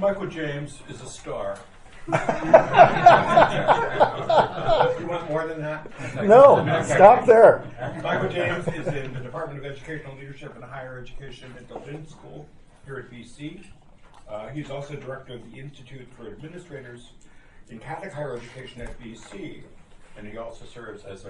Michael James is a star. You want more than that? No, stop there. Michael James is in the Department of Educational Leadership and Higher Education at the Lynch School here at BC. He's also director of the Institute for Administrators in Catholic Higher Education at BC, and he also serves as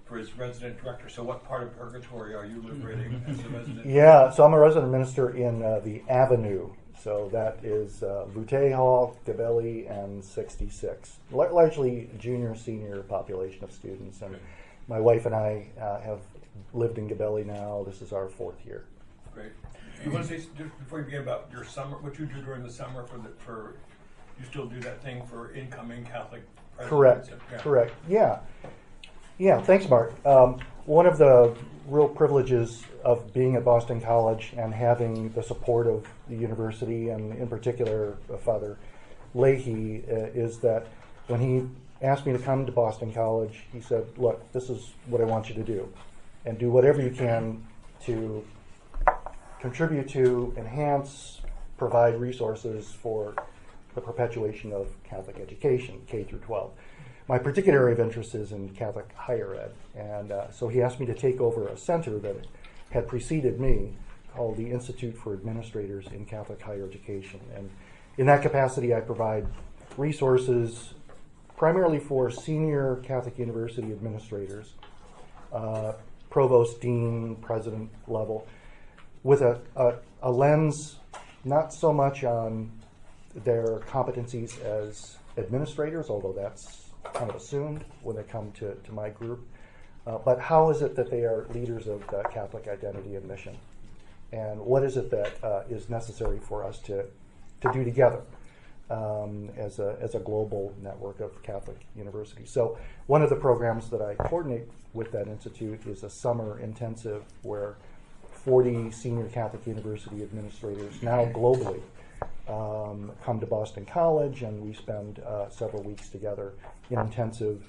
for his resident director. So what part of purgatory are you liberating as the resident? Yeah, so I'm a resident minister in the Avenue. So that is Boutte Hall, Gabelli, and 66. Largely junior, senior population of students. And my wife and I have lived in Gabelli now. This is our 4th year. Great. You want to say, before you begin, about your summer, what you do during the summer for you still do that thing for incoming Catholic presidents? Correct. Yeah, thanks, Mark. One of the real privileges of being at Boston College and having the support of the university, and in particular Father Leahy, is that when he asked me to come to Boston College, he said, look, this is what I want you to do, and do whatever you can to contribute to, enhance, provide resources for the perpetuation of Catholic education, K through 12. My particular area of interest is in Catholic higher ed, and so he asked me to take over a center that had preceded me called the Institute for Administrators in Catholic Higher Education. And in that capacity, I provide resources primarily for senior Catholic university administrators, provost, dean, president level, with a lens not so much on their competencies as administrators, although that's kind of assumed when they come to my group, but how is it that they are leaders of the Catholic identity and mission? And what is it that is necessary for us to do together as a global network of Catholic universities? So one of the programs that I coordinate with that institute is a summer intensive where 40 senior Catholic university administrators, now globally, come to Boston College, and we spend several weeks together in intensive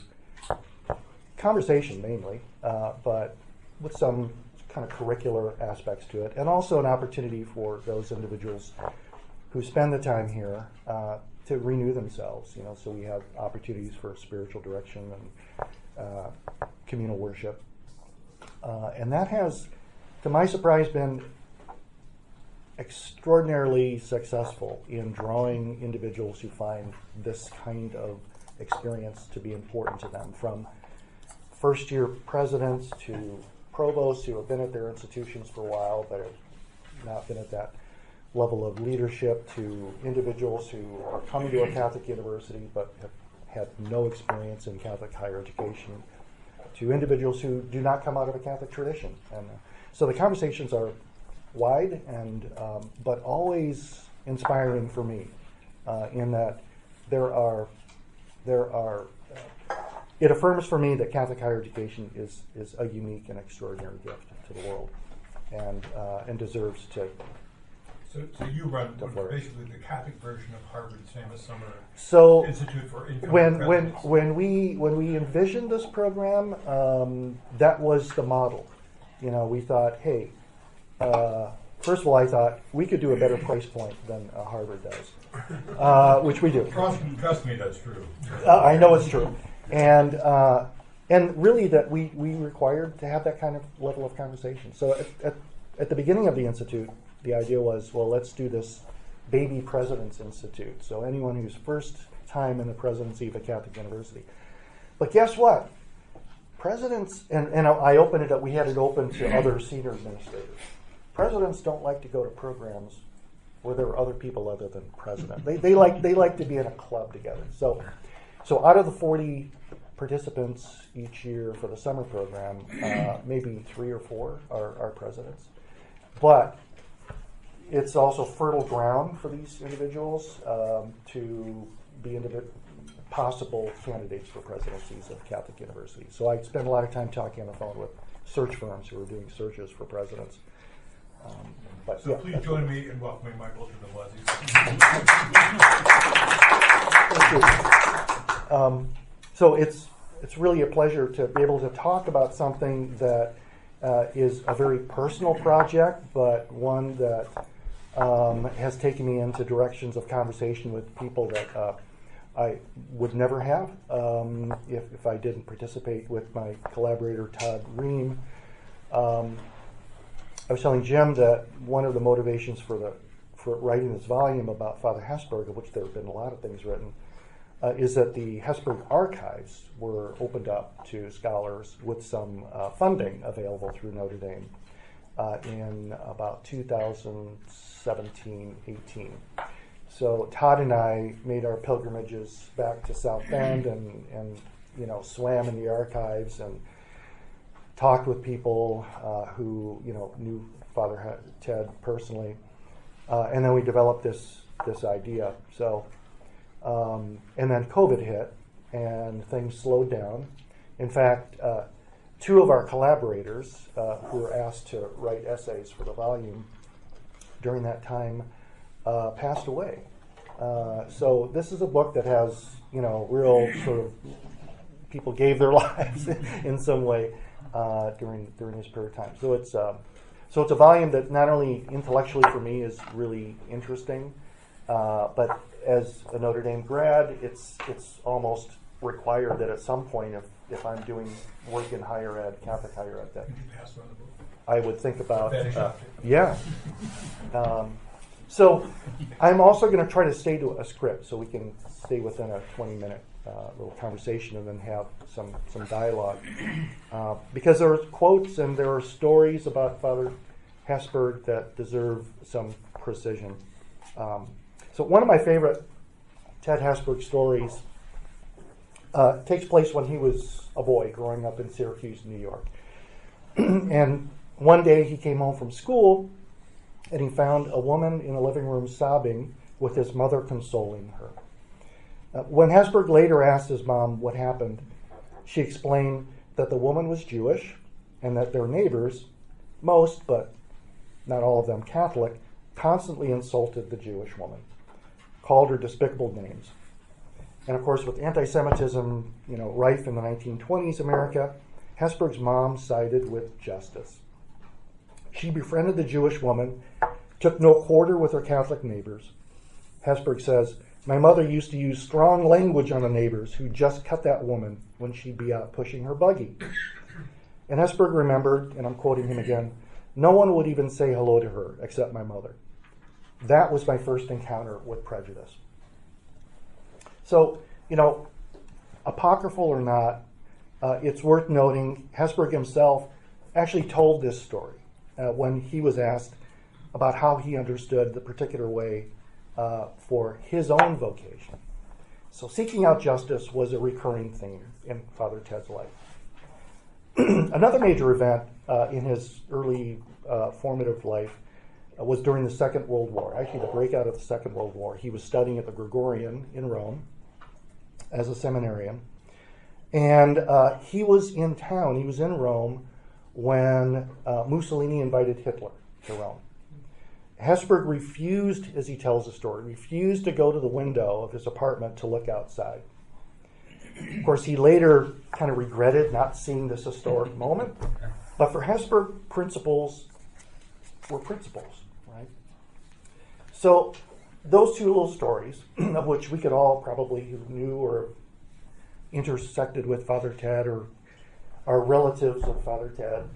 conversation mainly, but with some kind of curricular aspects to it, and also an opportunity for those individuals who spend the time here to renew themselves. So we have opportunities for spiritual direction and communal worship, and that has, to my surprise, been extraordinarily successful in drawing individuals who find this kind of experience to be important to them, from first-year presidents to provosts who have been at their institutions for a while but have not been at that level of leadership, to individuals who are coming to a Catholic university but have had no experience in Catholic higher education, to individuals who do not come out of a Catholic tradition. And so the conversations are wide and but always inspiring for me in that it affirms for me that Catholic higher education is a unique and extraordinary gift to the world, and deserves to. So you run basically the Catholic version of Harvard's famous summer Institute for Incoming Presidents. When we envisioned this program, that was the model. We thought, hey. First of all, I thought we could do a better price point than Harvard does, which we do. Trust me, that's true. I know it's true, and really that we required to have that kind of level of conversation. So at the beginning of the institute, the idea was, well, let's do this baby presidents institute. So anyone who's first time in the presidency of a Catholic university. But guess what? Presidents, and I opened it up. We had it open to other senior administrators. Presidents don't like to go to programs where there are other people other than president. They like to be in a club together. So out of the 40 participants each year for the summer program, maybe 3 or 4 are presidents. But it's also fertile ground for these individuals to be possible candidates for presidencies of Catholic universities. So I spend a lot of time talking on the phone with search firms who are doing searches for presidents. Please join me in welcoming Michael to the Wazzies. Thank you. So it's really a pleasure to be able to talk about something that is a very personal project, but one that has taken me into directions of conversation with people that I would never have if I didn't participate with my collaborator Todd Ream. I was telling Jim that one of the motivations for writing this volume about Father Hesburgh, of which there have been a lot of things written, is that the Hesburgh archives were opened up to scholars with some funding available through Notre Dame in about 2017-18. So Todd and I made our pilgrimages back to South Bend and swam in the archives and talked with people who knew Father Ted personally, and then we developed this idea. So, and then COVID hit, and things slowed down. In fact, two of our collaborators who were asked to write essays for the volume during that time passed away. So this is a book that has real sort of people gave their lives in some way during this period of time. So it's a volume that not only intellectually for me is really interesting, but as a Notre Dame grad, it's almost required that at some point, if I'm doing work in higher ed, Catholic higher ed, that I would think about. So I'm also going to try to stay to a script so we can stay within a 20-minute little conversation and then have some dialogue. Because there are quotes and there are stories about Father Hesburgh that deserve some precision. So one of my favorite Ted Hesburgh stories takes place when he was a boy growing up in Syracuse, New York. And one day he came home from school and he found a woman in the living room sobbing with his mother consoling her. When Hesburgh later asked his mom what happened, she explained that the woman was Jewish and that their neighbors, most but not all of them Catholic, constantly insulted the Jewish woman, called her despicable names. And of course, with anti-Semitism, rife in the 1920s America, Hesburgh's mom sided with justice. She befriended the Jewish woman, took no quarter with her Catholic neighbors. Hesburgh says, "My mother used to use strong language on the neighbors who just cut that woman when she'd be out pushing her buggy." And Hesburgh remembered, and I'm quoting him again, "No one would even say hello to her except my mother. That was my first encounter with prejudice." So, apocryphal or not, it's worth noting Hesburgh himself actually told this story when he was asked about how he understood the particular way for his own vocation. So seeking out justice was a recurring theme in Father Ted's life. Another major event in his early formative life was during the Second World War, actually the breakout of the Second World War. He was studying at the Gregorian in Rome as a seminarian. And he was in town, he was in Rome when Mussolini invited Hitler to Rome. Hesburgh refused, as he tells the story, refused to go to the window of his apartment to look outside. Of course, he later kind of regretted not seeing this historic moment. But for Hesburgh, principles were principles, right? So those two little stories, of which we could all probably who knew or intersected with Father Ted or are relatives of Father Ted,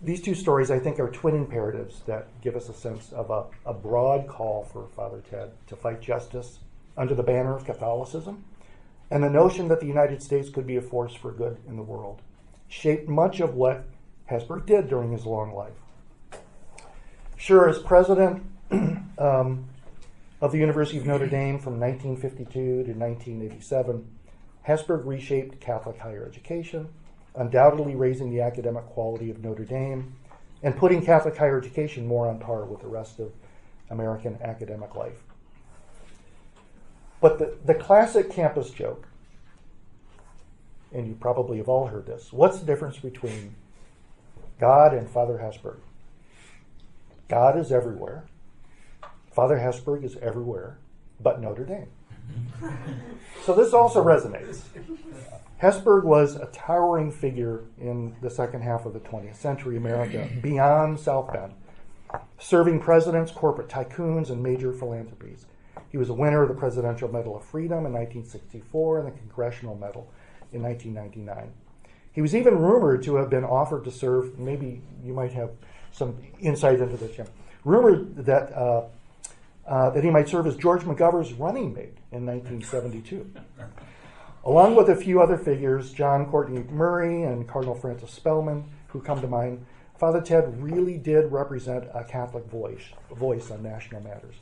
these two stories, I think, are twin imperatives that give us a sense of a broad call for Father Ted to fight justice under the banner of Catholicism, and the notion that the United States could be a force for good in the world, shaped much of what Hesburgh did during his long life. Sure, as president of the University of Notre Dame from 1952 to 1987, Hesburgh reshaped Catholic higher education, undoubtedly raising the academic quality of Notre Dame and putting Catholic higher education more on par with the rest of American academic life. But the classic campus joke, and you probably have all heard this, what's the difference between God and Father Hesburgh? God is everywhere. Father Hesburgh is everywhere but Notre Dame. So this also resonates. Hesburgh was a towering figure in the second half of the 20th century America, beyond South Bend. serving presidents, corporate tycoons, and major philanthropies. He was a winner of the Presidential Medal of Freedom in 1964 and the Congressional Medal in 1999. He was even rumored to have been offered to serve, maybe you might have some insight into this, Jim, rumored that he might serve as George McGovern's running mate in 1972. Along with a few other figures, John Courtney Murray and Cardinal Francis Spellman, who come to mind, Father Ted really did represent a Catholic voice on national matters.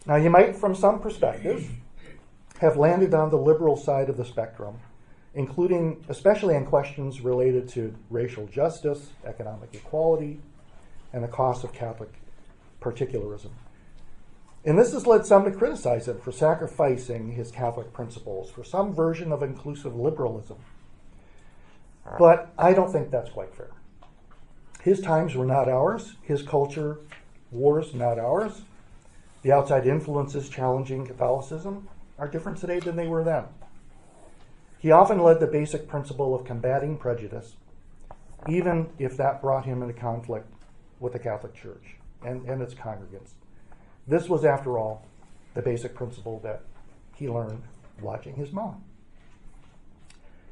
Now, you might, from some perspectives, have landed on the liberal side of the spectrum, including especially on questions related to racial justice, economic equality, and the cost of Catholic particularism. And this has led some to criticize him for sacrificing his Catholic principles for some version of inclusive liberalism. But I don't think that's quite fair. His times were not ours. His culture wars not ours. The outside influences challenging Catholicism are different today than they were then. He often led the basic principle of combating prejudice, even if that brought him into conflict with the Catholic Church and its congregants. This was, after all, the basic principle that he learned watching his mom.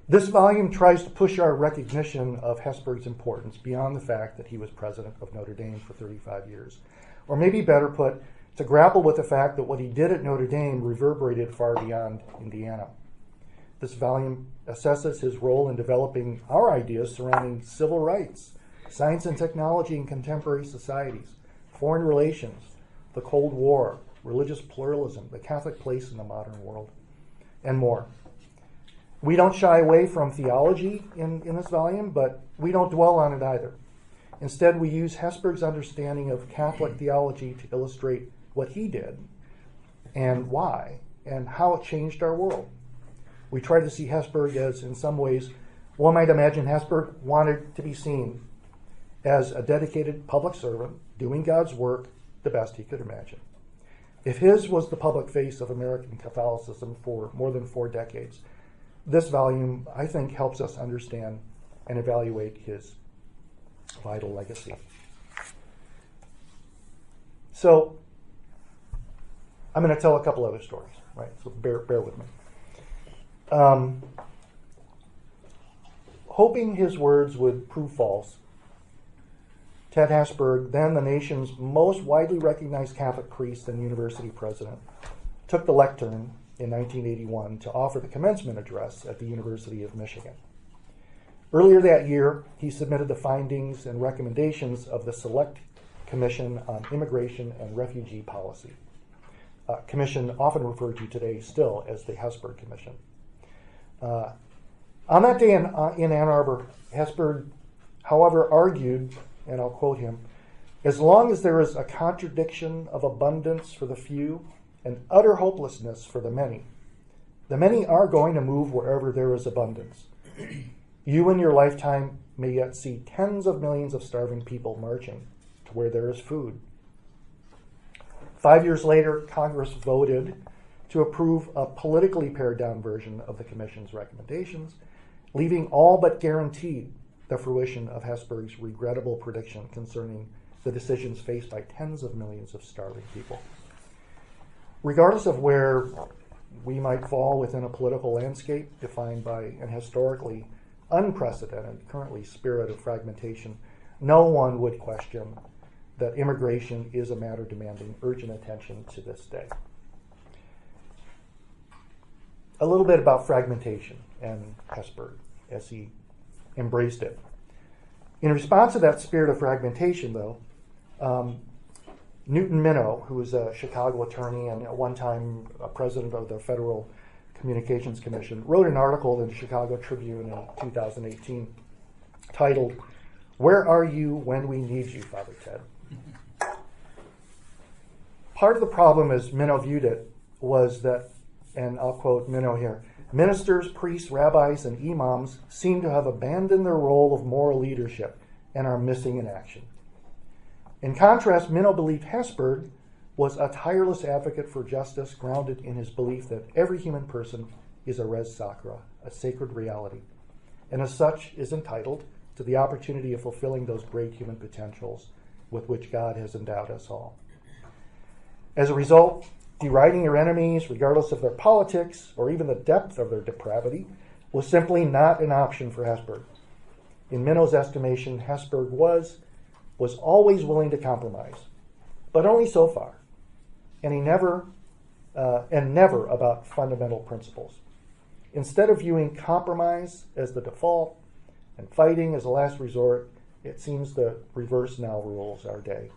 This volume tries to push our recognition of Hesburgh's importance beyond the fact that he was president of Notre Dame for 35 years. Or maybe better put, to grapple with the fact that what he did at Notre Dame reverberated far beyond Indiana. This volume assesses his role in developing our ideas surrounding civil rights, science and technology in contemporary societies, foreign relations, the Cold War, religious pluralism, the Catholic place in the modern world, and more. We don't shy away from theology in this volume, but we don't dwell on it either. Instead, we use Hesburgh's understanding of Catholic theology to illustrate what he did and why and how it changed our world. We try to see Hesburgh as, in some ways, one might imagine Hesburgh wanted to be seen as a dedicated public servant doing God's work the best he could imagine. If his was the public face of American Catholicism for more than 4 decades, this volume, I think, helps us understand and evaluate his vital legacy. So, I'm going to tell a couple other stories, right? So bear with me. Hoping his words would prove false, Ted Hesburgh, then the nation's most widely recognized Catholic priest and university president, took the lectern in 1981 to offer the commencement address at the University of Michigan. Earlier that year, he submitted the findings and recommendations of the Select Commission on Immigration and Refugee Policy, a commission often referred to today still as the Hesburgh Commission. On that day in Ann Arbor, Hesburgh, however, argued, and I'll quote him, "As long as there is a contradiction of abundance for the few and utter hopelessness for the many are going to move wherever there is abundance. You in your lifetime may yet see tens of millions of starving people marching to where there is food." 5 years later, Congress voted to approve a politically pared-down version of the Commission's recommendations, leaving all but guaranteed the fruition of Hesburgh's regrettable prediction concerning the decisions faced by tens of millions of starving people. Regardless of where we might fall within a political landscape defined by an historically unprecedented, currently spirit of fragmentation, no one would question that immigration is a matter demanding urgent attention to this day. A little bit about fragmentation and Hesburgh as he embraced it. In response to that spirit of fragmentation, though, Newton Minow, who was a Chicago attorney and at one time a president of the Federal Communications Commission, wrote an article in the Chicago Tribune in 2018 titled, "Where Are You When We Need You, Father Ted?" Part of the problem, as Minow viewed it, was that, and I'll quote Minow here, "Ministers, priests, rabbis, and imams seem to have abandoned their role of moral leadership and are missing in action." In contrast, Minow believed Hesburgh was a tireless advocate for justice grounded in his belief that every human person is a res sacra, a sacred reality, and as such is entitled to the opportunity of fulfilling those great human potentials with which God has endowed us all. As a result, deriding your enemies, regardless of their politics or even the depth of their depravity, was simply not an option for Hesburgh. In Minnow's estimation, Hesburgh was always willing to compromise, but only so far, and never about fundamental principles. Instead of viewing compromise as the default and fighting as a last resort, it seems the reverse now rules our day.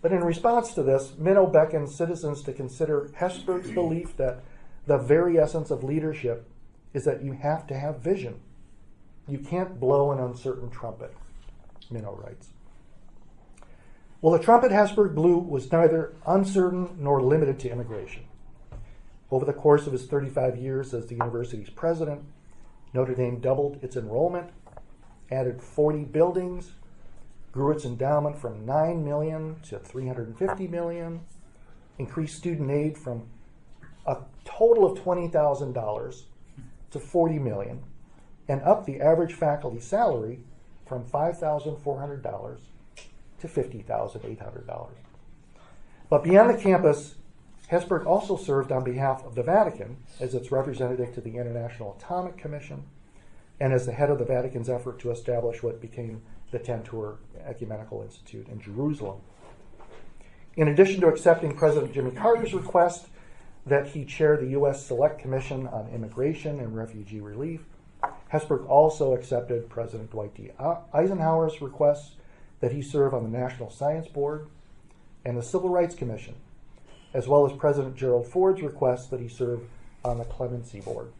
But in response to this, Minnow beckons citizens to consider Hesburgh's belief that the very essence of leadership is that you have to have vision. You can't blow an uncertain trumpet, Minnow writes. Well, the trumpet Hesburgh blew was neither uncertain nor limited to immigration. Over the course of his 35 years as the university's president, Notre Dame doubled its enrollment, added 40 buildings, grew its endowment from $9 million to $350 million, increased student aid from a total of $20,000 to $40 million, and upped the average faculty salary from $5,400 to $50,800. But beyond the campus, Hesburgh also served on behalf of the Vatican as its representative to the International Atomic Commission and as the head of the Vatican's effort to establish what became the Tentur Ecumenical Institute in Jerusalem. In addition to accepting President Jimmy Carter's request that he chair the U.S. Select Commission on Immigration and Refugee Relief, Hesburgh also accepted President Dwight D. Eisenhower's request that he serve on the National Science Board and the Civil Rights Commission, as well as President Gerald Ford's request that he serve on the Clemency Board.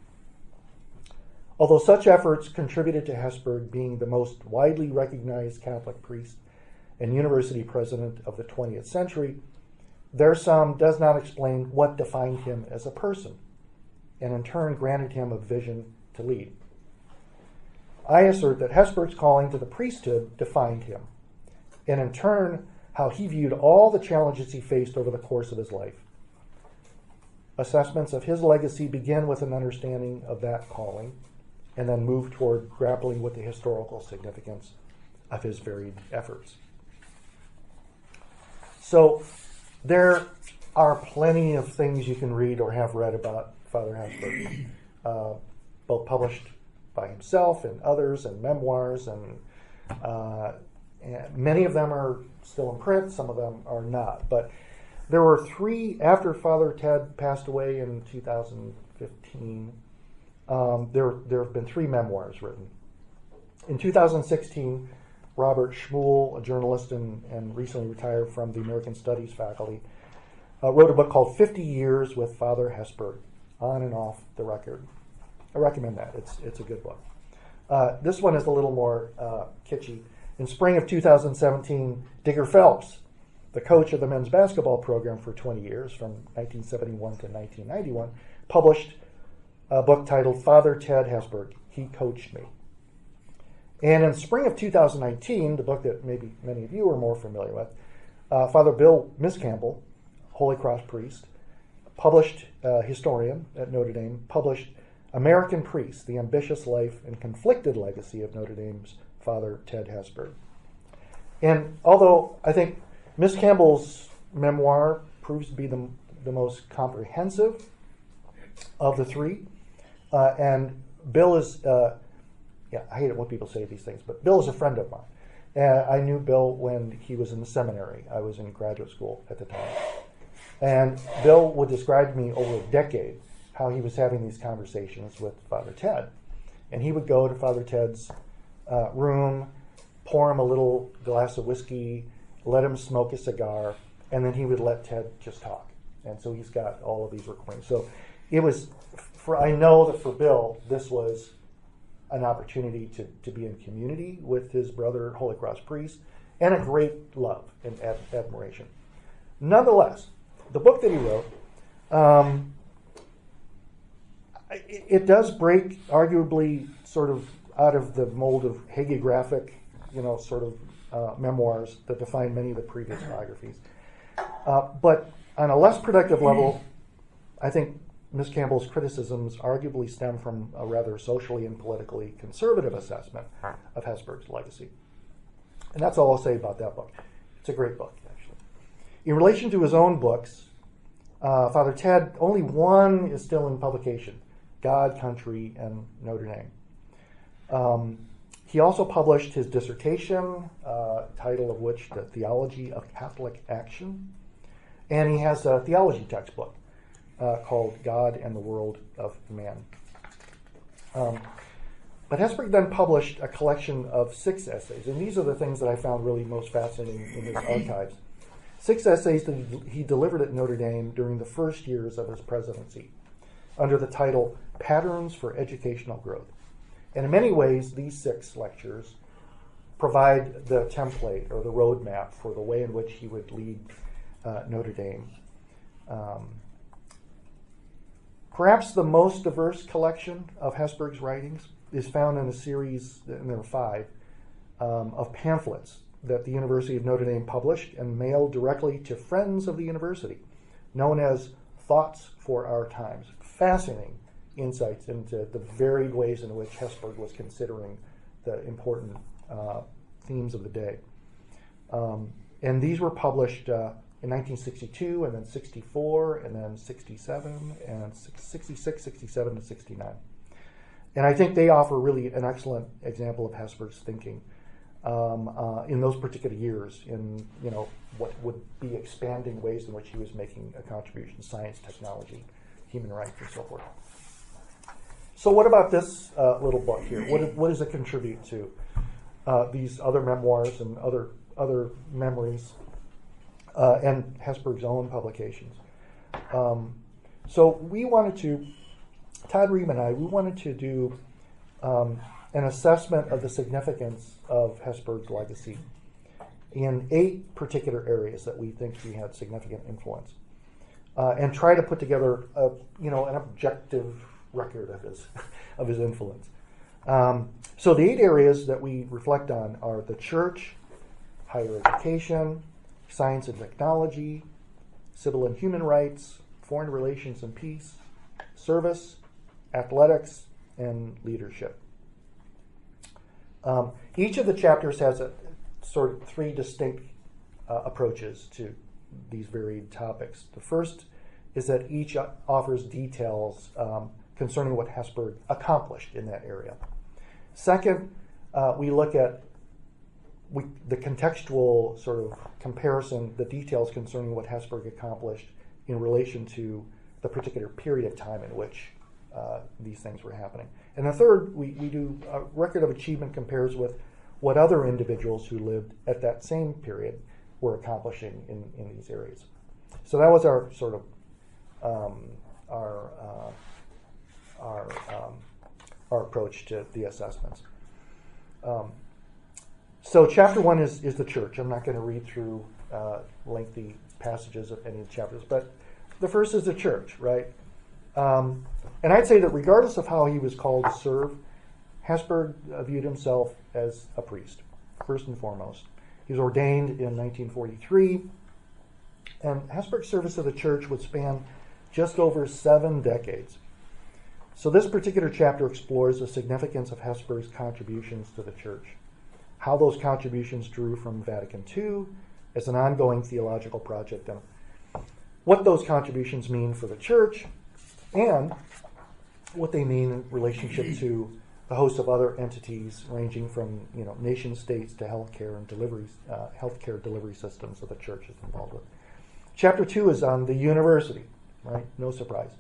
Although such efforts contributed to Hesburgh being the most widely recognized Catholic priest and university president of the 20th century, their sum does not explain what defined him as a person, and in turn granted him a vision to lead. I assert that Hesburgh's calling to the priesthood defined him, and in turn how he viewed all the challenges he faced over the course of his life. Assessments of his legacy begin with an understanding of that calling, and then move toward grappling with the historical significance of his varied efforts. So there are plenty of things you can read or have read about Father Hesburgh, both published by himself and others, and memoirs, and many of them are still in print, some of them are not. But there were three, after Father Ted passed away in 2015, there have been three memoirs written. In 2016, Robert Schmuel, a journalist and recently retired from the American Studies faculty, wrote a book called 50 Years with Father Hesburgh, On and Off the Record. I recommend that. It's a good book. This one is a little more kitschy. In spring of 2017, Digger Phelps, the coach of the men's basketball program for 20 years, from 1971 to 1991, published a book titled Father Ted Hesburgh, He Coached Me. And in spring of 2019, the book that maybe many of you are more familiar with, Father Bill Miscampbell, Holy Cross priest, historian at Notre Dame, published American Priest, The Ambitious Life and Conflicted Legacy of Notre Dame's Father Ted Hesburgh. And although I think Miss Campbell's memoir proves to be the most comprehensive of the three, and Bill is, I hate it when people say these things, but Bill is a friend of mine. I knew Bill when he was in the seminary. I was in graduate school at the time. And Bill would describe to me over a decade how he was having these conversations with Father Ted. And he would go to Father Ted's room, pour him a little glass of whiskey, let him smoke a cigar, and then he would let Ted just talk. And so he's got all of these recordings. So it was, I know that for Bill, this was an opportunity to be in community with his brother, Holy Cross priest, and a great love and admiration. Nonetheless, the book that he wrote, it does break, arguably, sort of out of the mold of hagiographic, memoirs that define many of the previous biographies. But on a less productive level, I think Ms. Campbell's criticisms arguably stem from a rather socially and politically conservative assessment of Hesburgh's legacy. And that's all I'll say about that book. It's a great book, actually. In relation to his own books, Father Ted, only one is still in publication, God, Country, and Notre Dame. He also published his dissertation, title of which, The Theology of Catholic Action, and he has a theology textbook called God and the World of Man. But Hesburgh then published a collection of 6 essays, and these are the things that I found really most fascinating in his archives. 6 essays that he delivered at Notre Dame during the first years of his presidency, under the title Patterns for Educational Growth. And in many ways, these 6 lectures provide the template or the roadmap for the way in which he would lead Notre Dame. Perhaps the most diverse collection of Hesburgh's writings is found in a series, and there are 5, of pamphlets that the University of Notre Dame published and mailed directly to friends of the university, known as Thoughts for Our Times. Fascinating insights into the varied ways in which Hesburgh was considering the important themes of the day. And these were published in 1962, and then 64, and then 67, and 66, 67, and 69. And I think they offer really an excellent example of Hesburgh's thinking in those particular years, in what would be expanding ways in which he was making a contribution: science, technology, human rights, and so forth. So, what about this little book here? What does it contribute to these other memoirs and other memories and Hesburgh's own publications? So we wanted to. Todd Ream and I, we wanted to do an assessment of the significance of Hesburgh's legacy in 8 particular areas that we think he had significant influence, and try to put together an objective record of his influence. So the 8 areas that we reflect on are the church, higher education, science and technology, civil and human rights, foreign relations and peace, service, athletics, and leadership. Each of the chapters has a sort of 3 distinct approaches to these varied topics. The first is that each offers details concerning what Hesburgh accomplished in that area. Second, we look at the contextual sort of comparison, the details concerning what Hesburgh accomplished in relation to the particular period of time in which these things were happening. And the third, we do a record of achievement compares with what other individuals who lived at that same period were accomplishing in these areas. So that was our sort of our approach to the assessments. So chapter 1 is the church. I'm not going to read through lengthy passages of any of the chapters, but the first is the church, right? And I'd say that regardless of how he was called to serve, Hesburgh viewed himself as a priest, first and foremost. He was ordained in 1943, and Hesburgh's service of the church would span just over 7 decades. So this particular chapter explores the significance of Hesburgh's contributions to the church, how those contributions drew from Vatican II as an ongoing theological project, and what those contributions mean for the church, and what they mean in relationship to a host of other entities ranging from nation states to healthcare and healthcare delivery systems that the church is involved with. Chapter 2 is on the university, right? No surprise.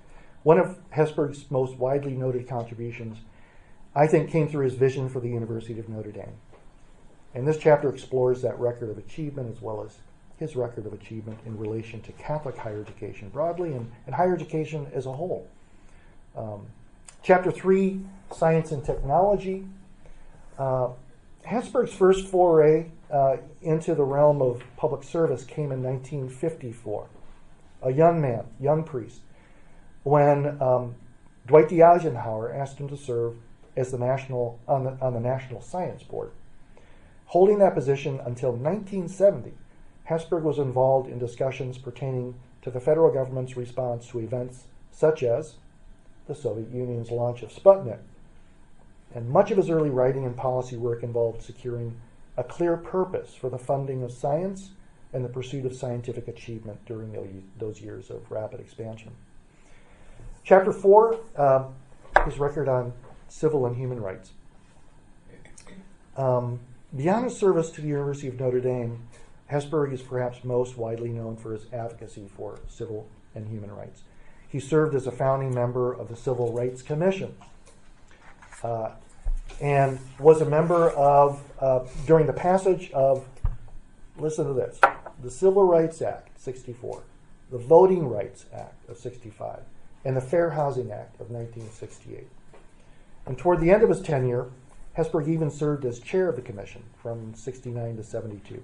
One of Hesburgh's most widely noted contributions, I think, came through his vision for the University of Notre Dame. And this chapter explores that record of achievement as well as his record of achievement in relation to Catholic higher education broadly and higher education as a whole. Chapter 3, Science and Technology. Hesburgh's first foray into the realm of public service came in 1954. A young man, young priest, when Dwight D. Eisenhower asked him to serve as on the National Science Board. Holding that position until 1970, Hesburgh was involved in discussions pertaining to the federal government's response to events such as the Soviet Union's launch of Sputnik. And much of his early writing and policy work involved securing a clear purpose for the funding of science and the pursuit of scientific achievement during those years of rapid expansion. Chapter 4, his record on civil and human rights. Beyond his service to the University of Notre Dame, Hesburgh is perhaps most widely known for his advocacy for civil and human rights. He served as a founding member of the Civil Rights Commission and was a member of, during the passage of, listen to this, the Civil Rights Act, 64, the Voting Rights Act of 65, and the Fair Housing Act of 1968. And toward the end of his tenure, Hesburgh even served as chair of the commission from 69 to 72.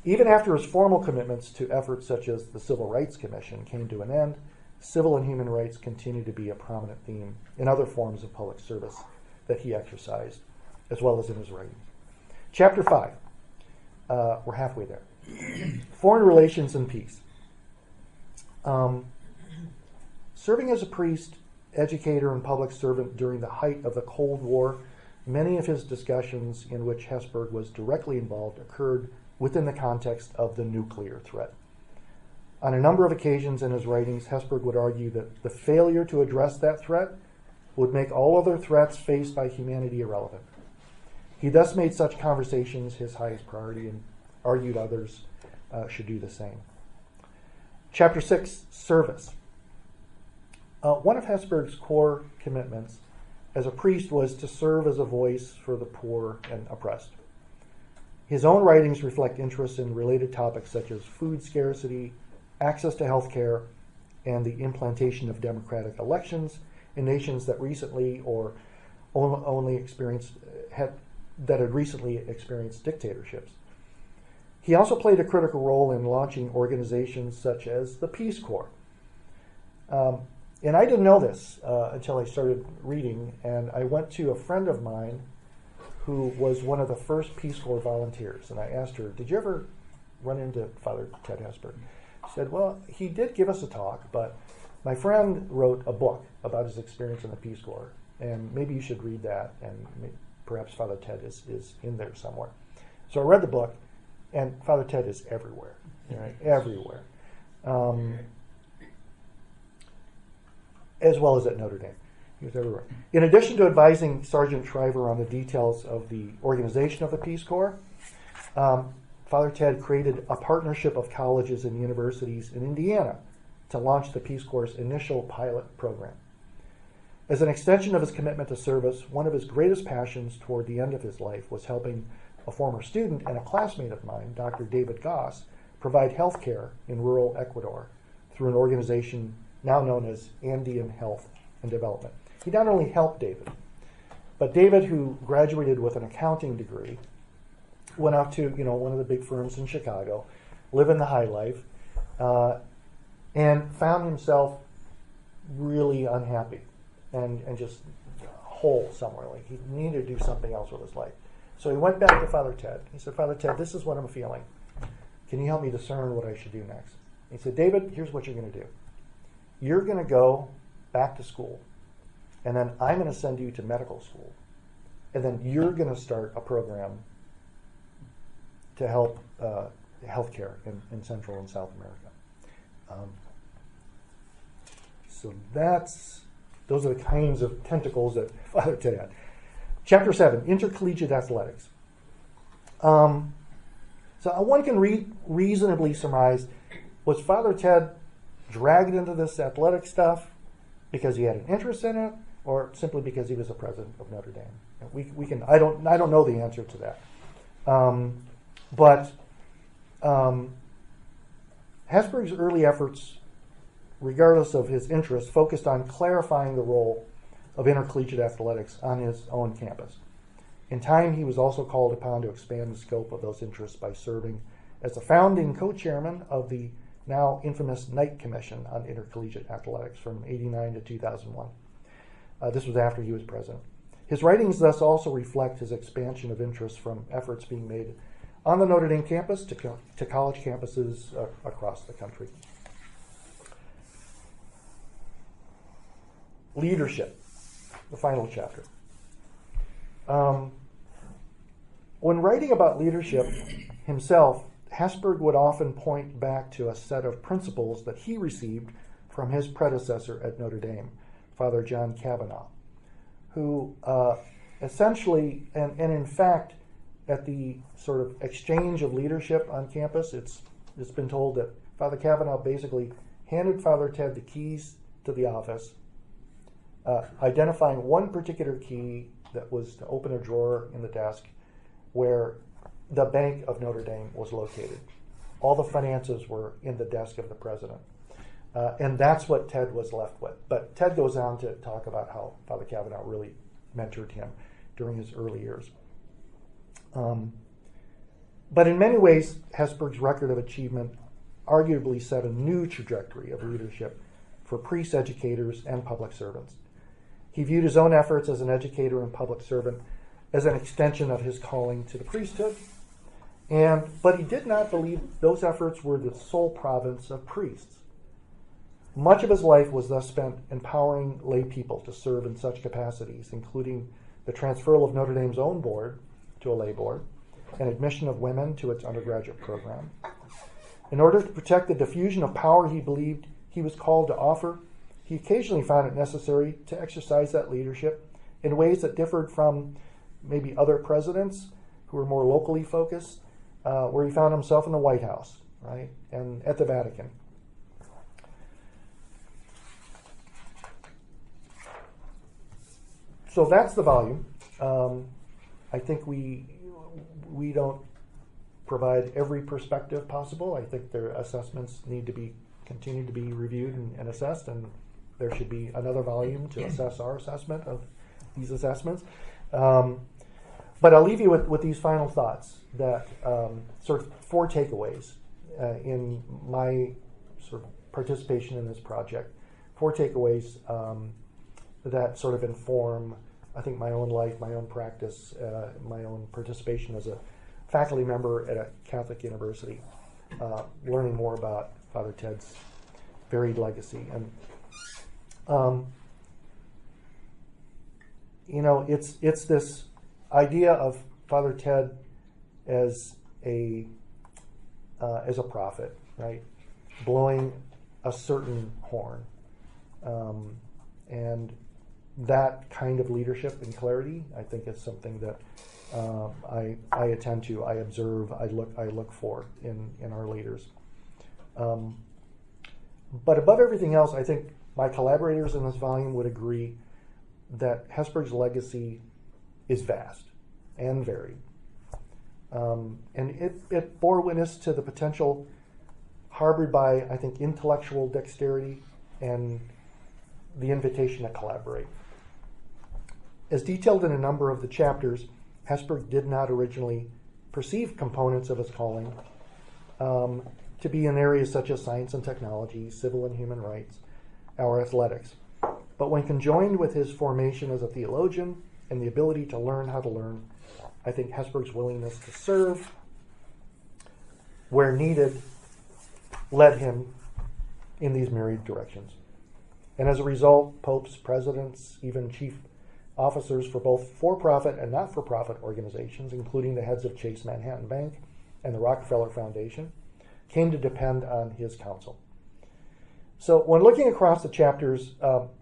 Even after his formal commitments to efforts such as the Civil Rights Commission came to an end, civil and human rights continue to be a prominent theme in other forms of public service that he exercised, as well as in his writings. Chapter 5, we're halfway there. Foreign relations and peace. Serving as a priest, educator, and public servant during the height of the Cold War, many of his discussions in which Hesburgh was directly involved occurred within the context of the nuclear threat. On a number of occasions in his writings, Hesburgh would argue that the failure to address that threat would make all other threats faced by humanity irrelevant. He thus made such conversations his highest priority and argued others should do the same. Chapter 6, service. One of Hesburgh's core commitments as a priest was to serve as a voice for the poor and oppressed. His own writings reflect interests in related topics such as food scarcity, access to health care, and the implantation of democratic elections in nations that recently or only had recently experienced dictatorships. He also played a critical role in launching organizations such as the Peace Corps. And I didn't know this until I started reading, and I went to a friend of mine who was one of the first Peace Corps volunteers, and I asked her, did you ever run into Father Ted Hesburgh? She said, well, he did give us a talk, but my friend wrote a book about his experience in the Peace Corps, and maybe you should read that, and perhaps Father Ted is in there somewhere. So I read the book, and Father Ted is everywhere, right? Everywhere. As well as at Notre Dame. He was everywhere. In addition to advising Sergeant Shriver on the details of the organization of the Peace Corps, Father Ted created a partnership of colleges and universities in Indiana to launch the Peace Corps' initial pilot program. As an extension of his commitment to service, one of his greatest passions toward the end of his life was helping a former student and a classmate of mine, Dr. David Goss, provide health care in rural Ecuador through an organization now known as Andean Health and Development. He not only helped David, but David, who graduated with an accounting degree, went out to one of the big firms in Chicago, living the high life, and found himself really unhappy and just whole somewhere. Like he needed to do something else with his life. So he went back to Father Ted. He said, Father Ted, this is what I'm feeling. Can you help me discern what I should do next? He said, David, here's what you're going to do. You're going to go back to school, and then I'm going to send you to medical school, and then you're going to start a program to help healthcare in Central and South America. So those are the kinds of tentacles that Father Ted had. Chapter 7, intercollegiate athletics. So one can reasonably surmise, was Father Ted dragged into this athletic stuff because he had an interest in it, or simply because he was the president of Notre Dame? I don't know the answer to that. But Hesburgh's early efforts, regardless of his interest, focused on clarifying the role of intercollegiate athletics on his own campus. In time, he was also called upon to expand the scope of those interests by serving as the founding co-chairman of the now infamous Knight Commission on Intercollegiate Athletics from 1989 to 2001. This was after he was president. His writings thus also reflect his expansion of interest from efforts being made on the Notre Dame campus to college campuses across the country. Leadership, the final chapter. When writing about leadership himself, Hesburgh would often point back to a set of principles that he received from his predecessor at Notre Dame, Father John Kavanaugh, who essentially, and in fact, at the sort of exchange of leadership on campus, it's been told that Father Kavanaugh basically handed Father Ted the keys to the office, identifying one particular key that was to open a drawer in the desk where the Bank of Notre Dame was located. All the finances were in the desk of the president. And that's what Ted was left with. But Ted goes on to talk about how Father Kavanaugh really mentored him during his early years. But in many ways, Hesburgh's record of achievement arguably set a new trajectory of leadership for priests, educators, and public servants. He viewed his own efforts as an educator and public servant as an extension of his calling to the priesthood, but he did not believe those efforts were the sole province of priests. Much of his life was thus spent empowering lay people to serve in such capacities, including the transferal of Notre Dame's own board to a lay board, and admission of women to its undergraduate program. In order to protect the diffusion of power he believed he was called to offer, he occasionally found it necessary to exercise that leadership in ways that differed from maybe other presidents who were more locally focused, where he found himself in the White House, right, and at the Vatican. So that's the volume. I think we don't provide every perspective possible. I think their assessments need to continue to be reviewed and assessed, and there should be another volume to assess our assessment of these assessments. But I'll leave you with these final thoughts that sort of 4 takeaways in my sort of participation in this project. 4 takeaways that sort of inform, I think, my own life, my own practice, my own participation as a faculty member at a Catholic university, learning more about Father Ted's varied legacy. And it's this idea of Father Ted as a prophet, right, blowing a certain horn, and that kind of leadership and clarity, I think, is something that I attend to, I observe, I look for in our leaders. But above everything else, I think my collaborators in this volume would agree that Hesburgh's legacy is vast and varied. And it bore witness to the potential harbored by, I think, intellectual dexterity and the invitation to collaborate. As detailed in a number of the chapters, Hesburgh did not originally perceive components of his calling to be in areas such as science and technology, civil and human rights, or athletics. But when conjoined with his formation as a theologian and the ability to learn how to learn, I think Hesburgh's willingness to serve where needed led him in these myriad directions. And as a result, popes, presidents, even chief officers for both for-profit and not-for-profit organizations, including the heads of Chase Manhattan Bank and the Rockefeller Foundation, came to depend on his counsel. So when looking across the chapters,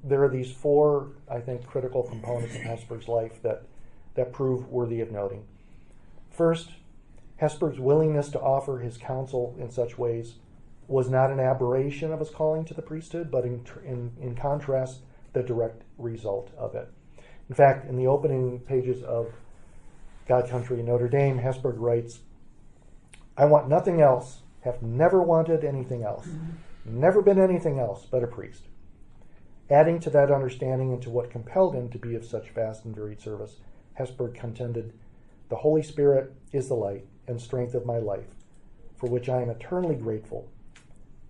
there are these 4, I think, critical components of Hesburgh's life that prove worthy of noting. First, Hesburgh's willingness to offer his counsel in such ways was not an aberration of his calling to the priesthood, but in contrast, the direct result of it. In fact, in the opening pages of God, Country, and Notre Dame, Hesburgh writes, "I want nothing else, have never wanted anything else, never been anything else but a priest." Adding to that understanding and to what compelled him to be of such vast and varied service, Hesburgh contended, "The Holy Spirit is the light and strength of my life, for which I am eternally grateful.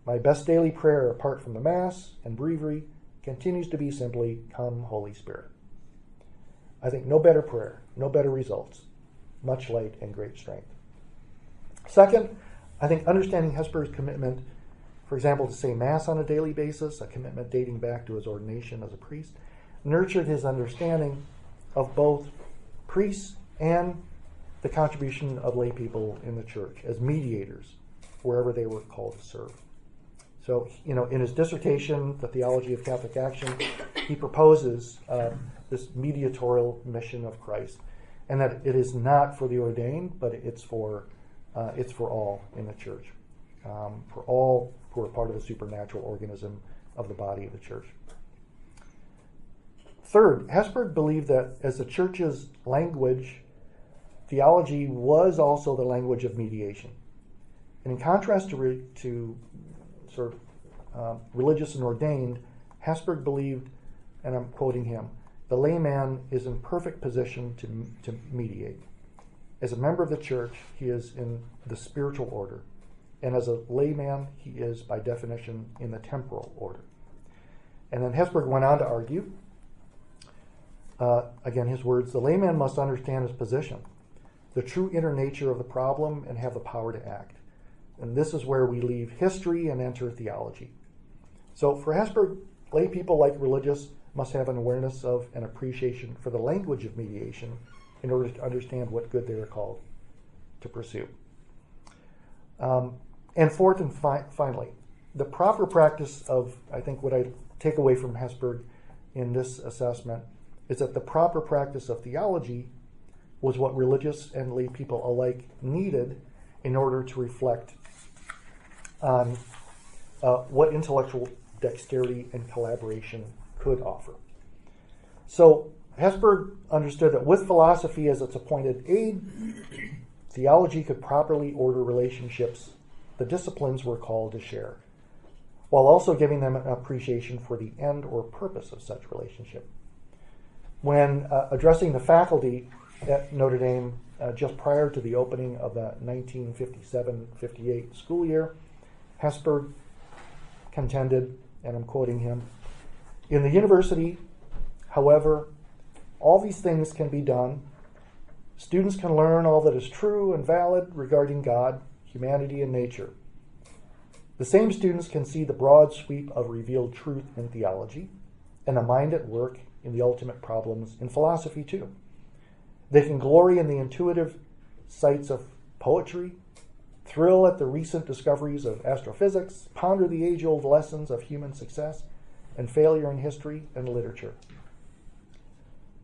My best daily prayer, apart from the Mass and breviary, continues to be simply, 'Come, Holy Spirit.'" I think no better prayer, no better results, much light and great strength. Second, I think understanding Hesburgh's commitment, for example, to say Mass on a daily basis, a commitment dating back to his ordination as a priest, nurtured his understanding of both priests and the contribution of lay people in the church as mediators wherever they were called to serve. So, in his dissertation, The Theology of Catholic Action, he proposes this mediatorial mission of Christ, and that it is not for the ordained, but it's for all in the church, for all who are part of the supernatural organism of the body of the church. Third, Hesburgh believed that as the church's language, theology was also the language of mediation. And in contrast to sort of religious and ordained, Hesburgh believed, and I'm quoting him, the layman is in perfect position to mediate. As a member of the church, he is in the spiritual order. And as a layman, he is, by definition, in the temporal order. And then Hesburgh went on to argue, again his words, the layman must understand his position, the true inner nature of the problem, and have the power to act. And this is where we leave history and enter theology. So for Hesburgh, lay people like religious must have an awareness of and appreciation for the language of mediation in order to understand what good they are called to pursue. And fourth and finally, the proper practice of, I think what I take away from Hesburgh in this assessment is that the proper practice of theology was what religious and lay people alike needed in order to reflect on what intellectual dexterity and collaboration could offer. So Hesburgh understood that with philosophy as its appointed aid, theology could properly order relationships the disciplines were called to share, while also giving them an appreciation for the end or purpose of such relationship. When addressing the faculty at Notre Dame just prior to the opening of the 1957-58 school year, Hesburgh contended, and I'm quoting him, in the university, however, all these things can be done. Students can learn all that is true and valid regarding God, humanity, and nature. The same students can see the broad sweep of revealed truth in theology and the mind at work in the ultimate problems in philosophy too. They can glory in the intuitive sights of poetry, thrill at the recent discoveries of astrophysics, ponder the age-old lessons of human success and failure in history and literature.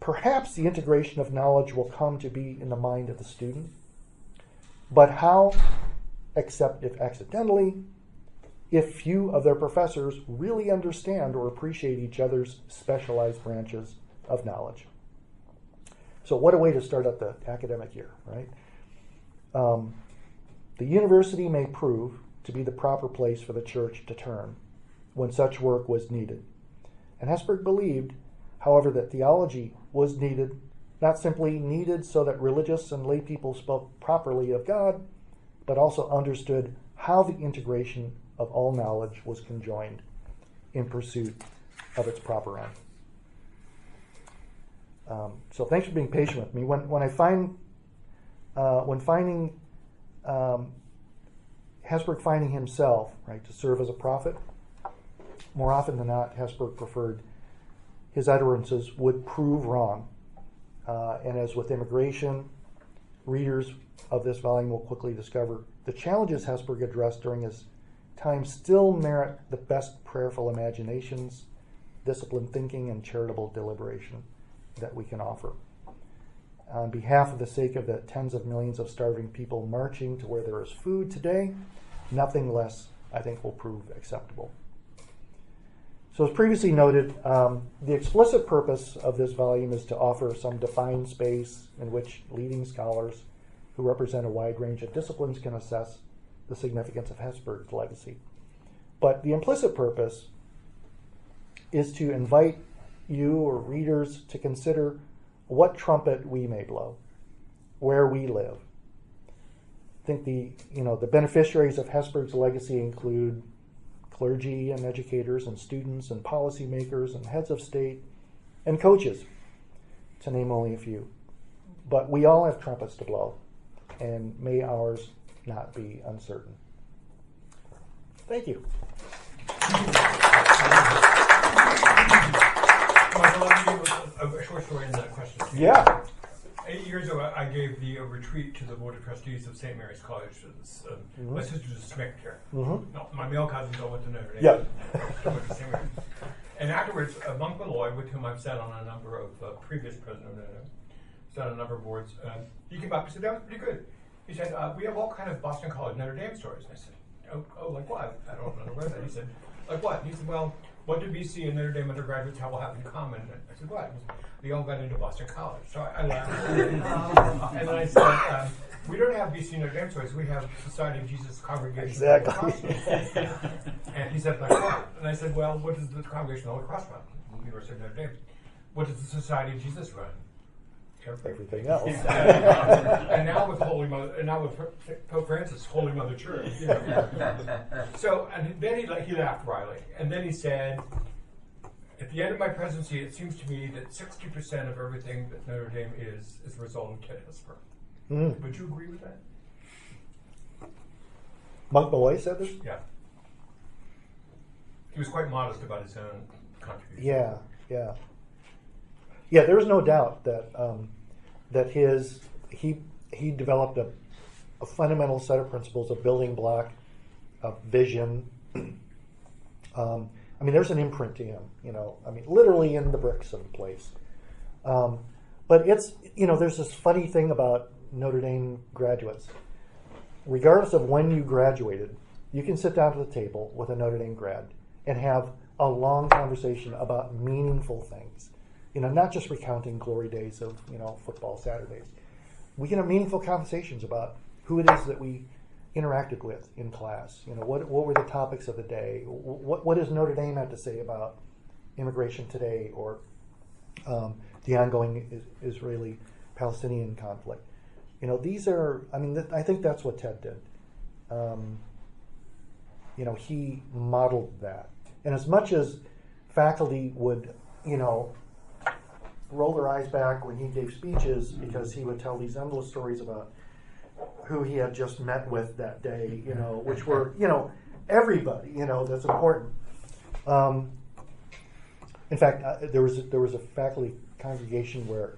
Perhaps the integration of knowledge will come to be in the mind of the student, but how, except if accidentally, if few of their professors really understand or appreciate each other's specialized branches of knowledge. So what a way to start out the academic year, right? The university may prove to be the proper place for the church to turn when such work was needed. And Hesburgh believed, however, that theology was needed, not simply needed so that religious and lay people spoke properly of God, but also understood how the integration of all knowledge was conjoined in pursuit of its proper end. So thanks for being patient with me. When finding Hesburgh finding himself, right, to serve as a prophet, more often than not, Hesburgh preferred his utterances would prove wrong. And as with immigration, readers of this volume will quickly discover the challenges Hesburgh addressed during his time still merit the best prayerful imaginations, disciplined thinking, and charitable deliberation that we can offer. On behalf of the sake of the tens of millions of starving people marching to where there is food today, nothing less, I think, will prove acceptable. So as previously noted, the explicit purpose of this volume is to offer some defined space in which leading scholars who represent a wide range of disciplines can assess the significance of Hesburgh's legacy. But the implicit purpose is to invite you or readers to consider what trumpet we may blow, where we live. I think the beneficiaries of Hesburgh's legacy include clergy and educators and students and policymakers and heads of state and coaches, to name only a few. But we all have trumpets to blow, and may ours not be uncertain. Thank you. Michael, let me give a short story in that question. Yeah. 8 years ago, I gave the over retreat to the Board of Trustees of St. Mary's College. My sister's a Smith here. Mm-hmm. No, my male cousins all went to Notre Dame. Yeah. I went to St. Mary's. And afterwards, Monk Malloy, with whom I've sat on a number of previous president of Notre Dame, sat on a number of boards, he came up and said, that was pretty good. He said, we have all kind of Boston College Notre Dame stories. And I said, oh, like what? I don't know where that. He said, like what? And he said, well, what do BC and Notre Dame undergraduates have in common? And I said, what? He said, they all got into Boston College. So I laughed. And then I said, we don't have BC Notre Dame stories. We have Society of Jesus Congregation. Exactly. And he said, like what? And I said, well, what does the Congregation of the Cross run? University of Notre Dame. What does the Society of Jesus run? Everything else. And now with Holy Mother, and now with Pope Francis, Holy Mother Church. You know. So, and then he laughed wryly, and then he said, "At the end of my presidency, it seems to me that 60% of everything that Notre Dame is a result of Ted Hesburgh." Mm. Would you agree with that? Monk Malloy said this? Yeah. He was quite modest about his own contribution. Yeah. There's no doubt that that he developed a fundamental set of principles, a building block, a vision. There's an imprint to him. Literally in the bricks of the place. But it's there's this funny thing about Notre Dame graduates. Regardless of when you graduated, you can sit down to the table with a Notre Dame grad and have a long conversation about meaningful things. Not just recounting glory days of, football Saturdays. We can have meaningful conversations about who it is that we interacted with in class. What were the topics of the day? What does Notre Dame have to say about immigration today or the ongoing Israeli-Palestinian conflict? These are, I think that's what Ted did. He modeled that. And as much as faculty would, roll their eyes back when he gave speeches because he would tell these endless stories about who he had just met with that day, which were, everybody, that's important. In fact, there was a faculty congregation where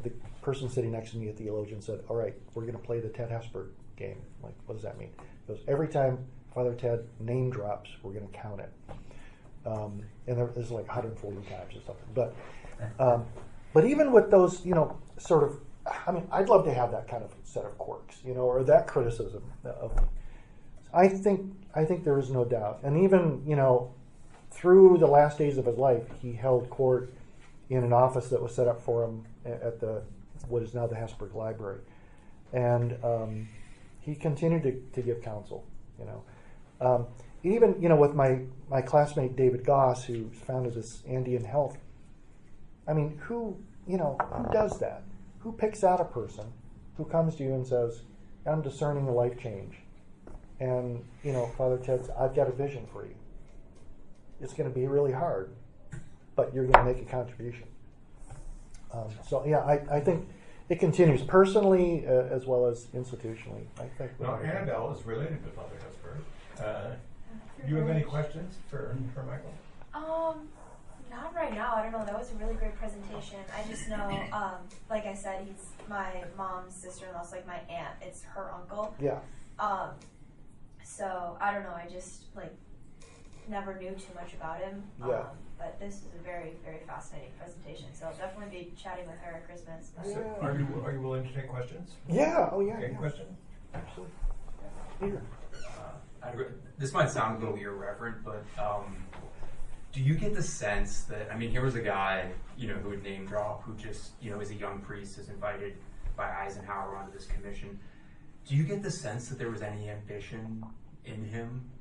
the person sitting next to me, a theologian, said, "All right, we're going to play the Ted Hesburgh game." Like, what does that mean? He goes, every time Father Ted name drops, we're going to count it. And there's like 140 times or something. But even with those, I'd love to have that kind of set of quirks, or that criticism of me. I think there is no doubt. And even, through the last days of his life, he held court in an office that was set up for him at what is now the Hesburgh Library. And he continued to give counsel, Even, with my classmate David Goss, who founded this Andean Health, who does that? Who picks out a person who comes to you and says, "I'm discerning a life change. And, Father Ted's, I've got a vision for you. It's going to be really hard, but you're going to make a contribution." I think it continues personally as well as institutionally. I think. Now, Annabelle is related to Father Hesburgh. Do you have any questions for Michael? Not right now. I don't know. That was a really great presentation. I just know, like I said, he's my mom's sister-in-law. It's like my aunt. It's her uncle. Yeah. So I don't know. I just never knew too much about him. Yeah. But this is a very, very fascinating presentation. So I'll definitely be chatting with her at Christmas. So are you willing to take questions? Yeah. Oh, yeah. Okay, yeah. question? Absolutely. Peter. This might sound a little irreverent, but do you get the sense that, here was a guy, who would name drop, who just, as a young priest is invited by Eisenhower onto this commission. Do you get the sense that there was any ambition in him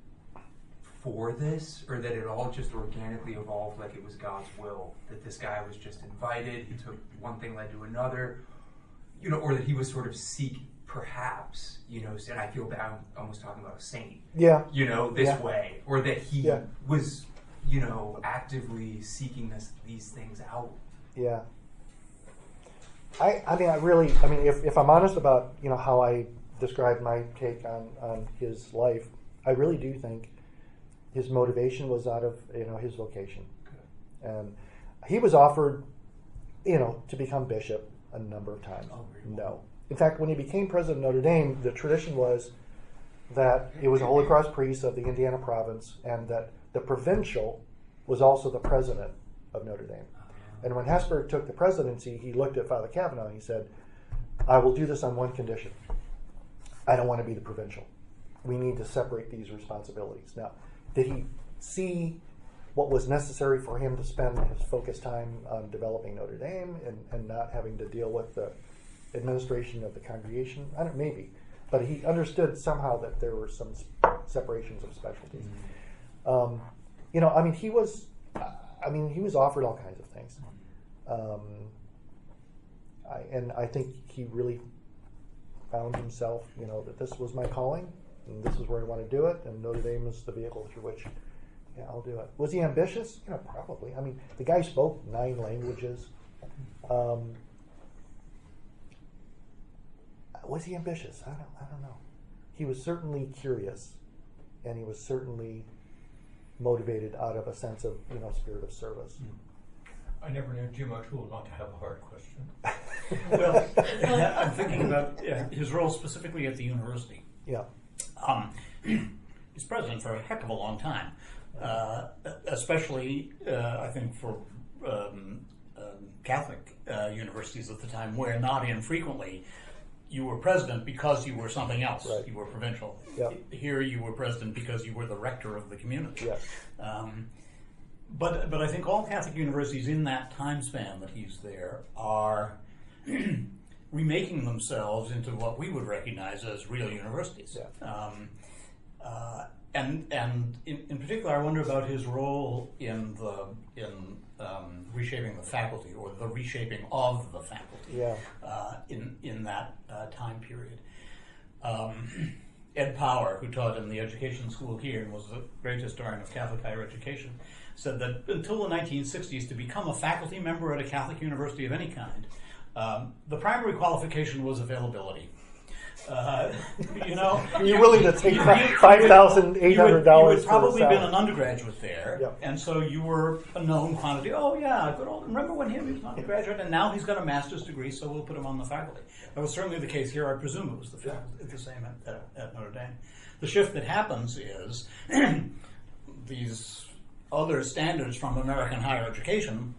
for this, or that it all just organically evolved like it was God's will, that this guy was just invited, he took one thing led to another, or that he was sort of perhaps, and I feel bad, I'm almost talking about a saint, this way, or that he was, actively seeking these things out. Yeah. If I'm honest about, how I describe my take on his life, I really do think his motivation was out of, his vocation. Good. And he was offered, to become bishop a number of times. Oh, really? No. in fact, when he became president of Notre Dame, the tradition was that it was a Holy Cross priest of the Indiana province, and that the provincial was also the president of Notre Dame. And when Hesburgh took the presidency, he looked at Father Kavanaugh and he said, I will do this on one condition. I don't want to be the provincial. We need to separate these responsibilities. Now, did he see what was necessary for him to spend his focused time on developing Notre Dame and not having to deal with the administration of the congregation? I don't, maybe. But he understood somehow that there were some separations of specialties. He was offered all kinds of things. I think he really found himself, that this was my calling, and this is where I want to do it, and Notre Dame is the vehicle through which, I'll do it. Was he ambitious? Probably. The guy spoke 9 languages. Was he ambitious? I don't know. He was certainly curious, and he was certainly motivated out of a sense of, spirit of service. I never knew Jim O'Toole not to have a hard question. Well, I'm thinking about his role specifically at the university. Yeah. He's president for a heck of a long time, especially, I think, for Catholic universities at the time, where not infrequently you were president because you were something else. Right. You were provincial. Yeah. Here you were president because you were the rector of the community. Yes. But I think all Catholic universities in that time span that he's there are remaking themselves into what we would recognize as real universities. Yeah. And in particular, I wonder about his role in reshaping the faculty, or the reshaping of the faculty. Yeah. In that time period. Ed Power, who taught in the education school here and was the great historian of Catholic higher education, said that until the 1960s, to become a faculty member at a Catholic university of any kind, the primary qualification was availability. You're willing to take $5,800. You had probably been an undergraduate there, Yep. and so you were a known quantity. Oh yeah, good old. Remember when he was an undergraduate, and now he's got a master's degree, so we'll put him on the faculty. That was certainly the case here. I presume it was the same at Notre Dame. The shift that happens is these other standards from American higher education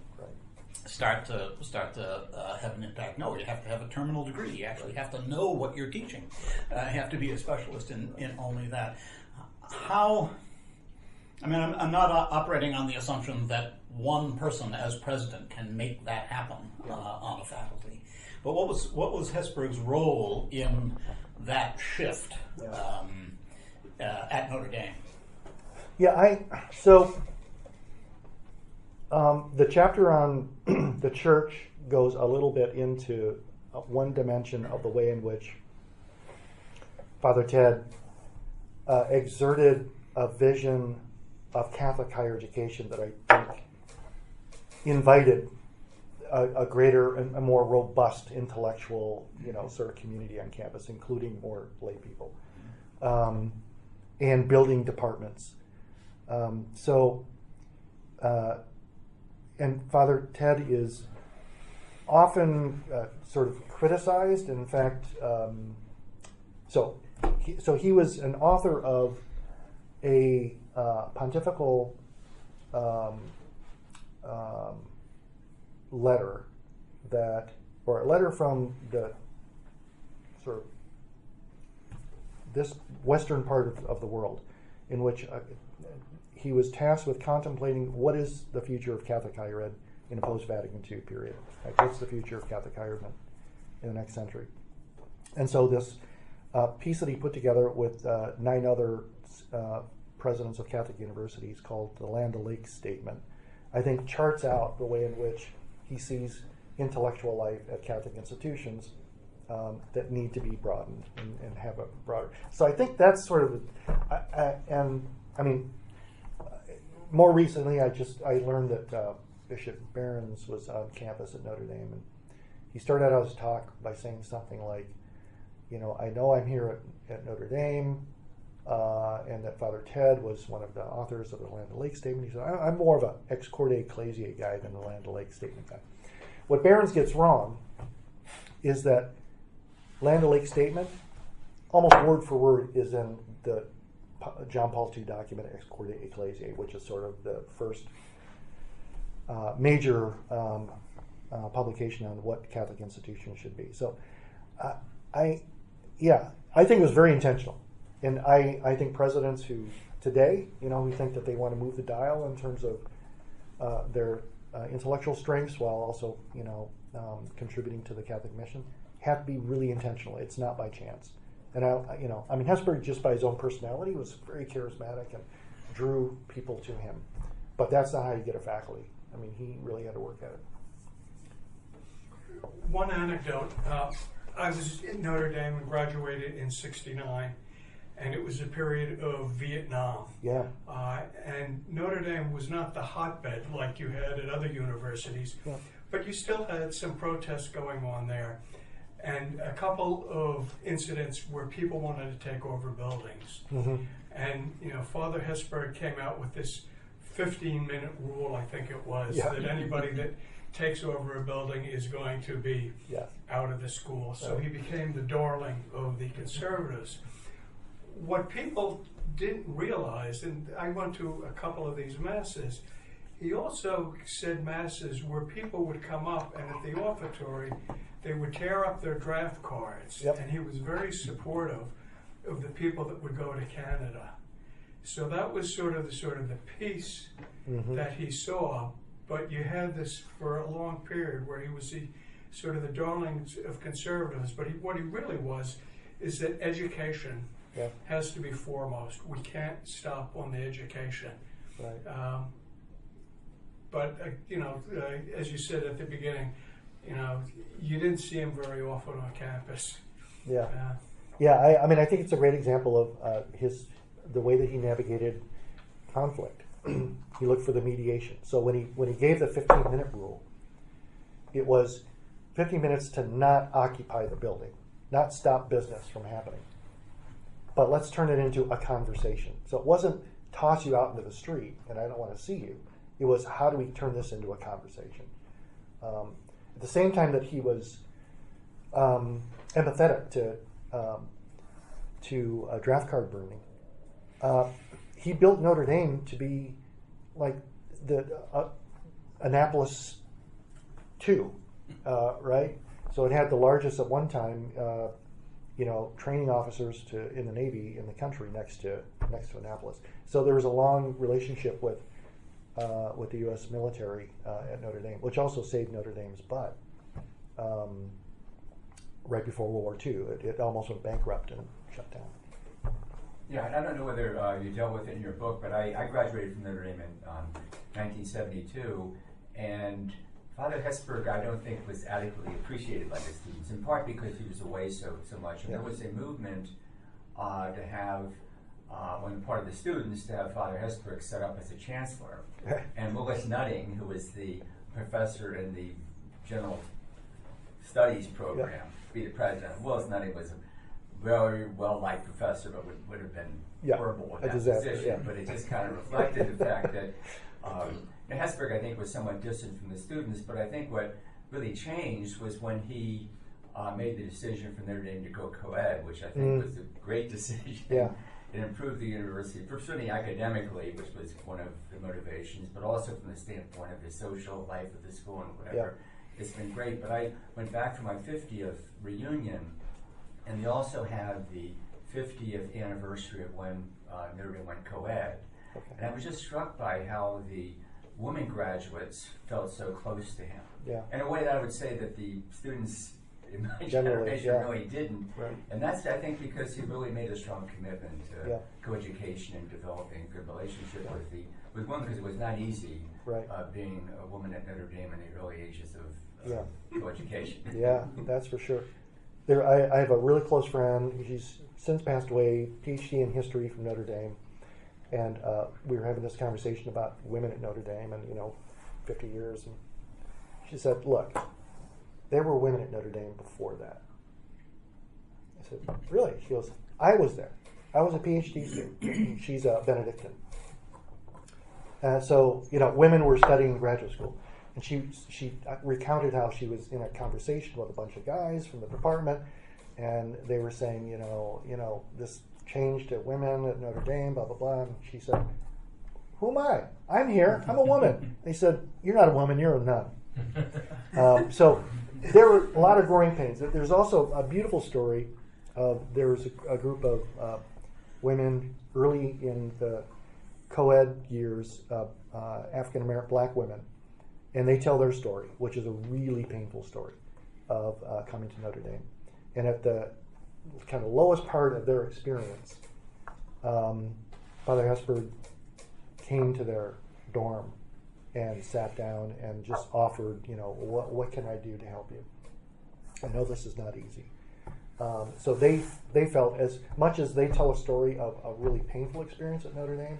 start to have an impact. No, you have to have a terminal degree. You actually have to know what you're teaching. You have to be a specialist in only that. I'm not operating on the assumption that one person as president can make that happen on a faculty. But what was Hesburgh's role in that shift at Notre Dame? Yeah, the chapter on the church goes a little bit into one dimension of the way in which Father Ted exerted a vision of Catholic higher education that I think invited a greater and a more robust intellectual, sort of community on campus, including more lay people, and building departments. And Father Ted is often sort of criticized. In fact, so he was an author of a pontifical letter or a letter from the sort of this western part of the world, in which he was tasked with contemplating what is the future of Catholic higher ed in a post-Vatican II period. Like, what's the future of Catholic higher ed in the next century? And so this piece that he put together with 9 other presidents of Catholic universities, called the Land O'Lakes Statement, I think charts out the way in which he sees intellectual life at Catholic institutions that need to be broadened and have a broader. So I think that's sort of, more recently, I learned that Bishop Barron's was on campus at Notre Dame, and he started out his talk by saying something like, I know I'm here at Notre Dame, and that Father Ted was one of the authors of the Land O'Lakes Statement. He said, I'm more of an ex corde ecclesiae guy than the Land O'Lakes Statement guy. What Barron's gets wrong is that Land O'Lakes statement, almost word for word, is in the John Paul II document Ex Corde Ecclesiae, which is sort of the first major publication on what Catholic institutions should be. So, I think it was very intentional, and I think presidents who today, who think that they want to move the dial in terms of their intellectual strengths while also, contributing to the Catholic mission, have to be really intentional. It's not by chance. And Hesburgh, just by his own personality, was very charismatic and drew people to him. But that's not how you get a faculty. He really had to work at it. One anecdote, I was in Notre Dame and graduated in '69, and it was a period of Vietnam. Yeah. And Notre Dame was not the hotbed like you had at other universities, but you still had some protests going on there. And a couple of incidents where people wanted to take over buildings. Mm-hmm. And, Father Hesburgh came out with this 15-minute rule, I think it was, that anybody that takes over a building is going to be out of the school. So he became the darling of the conservatives. What people didn't realize, and I went to a couple of these masses, he also said masses where people would come up and at the offertory they would tear up their draft cards, and he was very supportive of the people that would go to Canada. So that was sort of the peace that he saw. But you had this for a long period where he was the darling of conservatives. But what he really was is that education has to be foremost. We can't stop on the education. Right. But as you said at the beginning, you didn't see him very often on campus. I think it's a great example of the way that he navigated conflict. He looked for the mediation. So when he gave the 15-minute rule, it was 15 minutes to not occupy the building, not stop business from happening, but let's turn it into a conversation. So it wasn't toss you out into the street and I don't want to see you. It was, how do we turn this into a conversation? At the same time that he was empathetic to draft card burning, he built Notre Dame to be like the Annapolis 2, right? So it had the largest at one time, training officers in the Navy in the country next to Annapolis. So there was a long relationship with the U.S. military at Notre Dame, which also saved Notre Dame's butt right before World War II. It almost went bankrupt and shut down. Yeah, and I don't know whether you dealt with it in your book, but I graduated from Notre Dame in 1972, and Father Hesburgh, I don't think, was adequately appreciated by the students, in part because he was away so much. And there was a movement to have, on the part of the students, to have Father Hesburgh set up as a chancellor. And Willis Nutting, who was the professor in the General Studies program, be the president. Willis Nutting was a very well-liked professor, but would have been horrible with that position. But it just kind of reflected the fact that Hesburgh, I think, was somewhat distant from the students. But I think what really changed was when he made the decision for Notre Dame to go co-ed, which I think was a great decision. Yeah. It improved the university, certainly academically, which was one of the motivations, but also from the standpoint of the social life of the school and whatever. Yeah. It's been great. But I went back for my 50th reunion, and they also had the 50th anniversary of when Notre Dame went co-ed. Okay. And I was just struck by how the women graduates felt so close to him. Yeah. In a way that I would say that the students in my generation really didn't. Right. And that's, I think, because he really made a strong commitment to coeducation and developing a good relationship with women, because it was not easy being a woman at Notre Dame in the early ages of coeducation. Yeah, that's for sure. I have a really close friend. He's since passed away, PhD in history from Notre Dame. And we were having this conversation about women at Notre Dame and, 50 years. And she said, look, there were women at Notre Dame before that. I said, really? She goes, I was there. I was a PhD student. She's a Benedictine. So, women were studying in graduate school. And she recounted how she was in a conversation with a bunch of guys from the department, and they were saying, this change to women at Notre Dame, blah, blah, blah. And she said, who am I? I'm here. I'm a woman. They said, you're not a woman, you're a nun. So there were a lot of growing pains. There's also a beautiful story of there was a group of women early in the co-ed years, African-American black women, and they tell their story, which is a really painful story of coming to Notre Dame. And at the kind of lowest part of their experience, Father Hesburgh came to their dorm and sat down and just offered, what can I do to help you? I know this is not easy. So they felt, as much as they tell a story of a really painful experience at Notre Dame,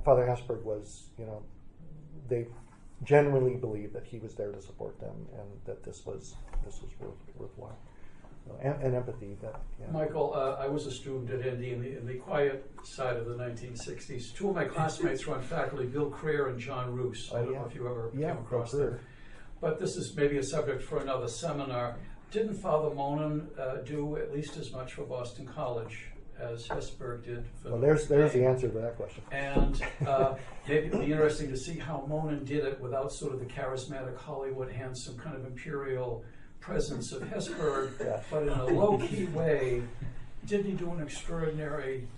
Father Hesburgh was, they genuinely believed that he was there to support them and that this was worthwhile. And empathy. Michael, I was a student at Indy in the quiet side of the 1960s. Two of my classmates were on faculty, Bill Creer and John Roos. I don't know if you ever came across them. But this is maybe a subject for another seminar. Didn't Father Monin do at least as much for Boston College as Hesburgh did for there's the answer to that question. And maybe it'd be interesting to see how Monin did it without sort of the charismatic Hollywood handsome kind of imperial presence of Hesburgh, but in a low-key way. Didn't he do an extraordinary,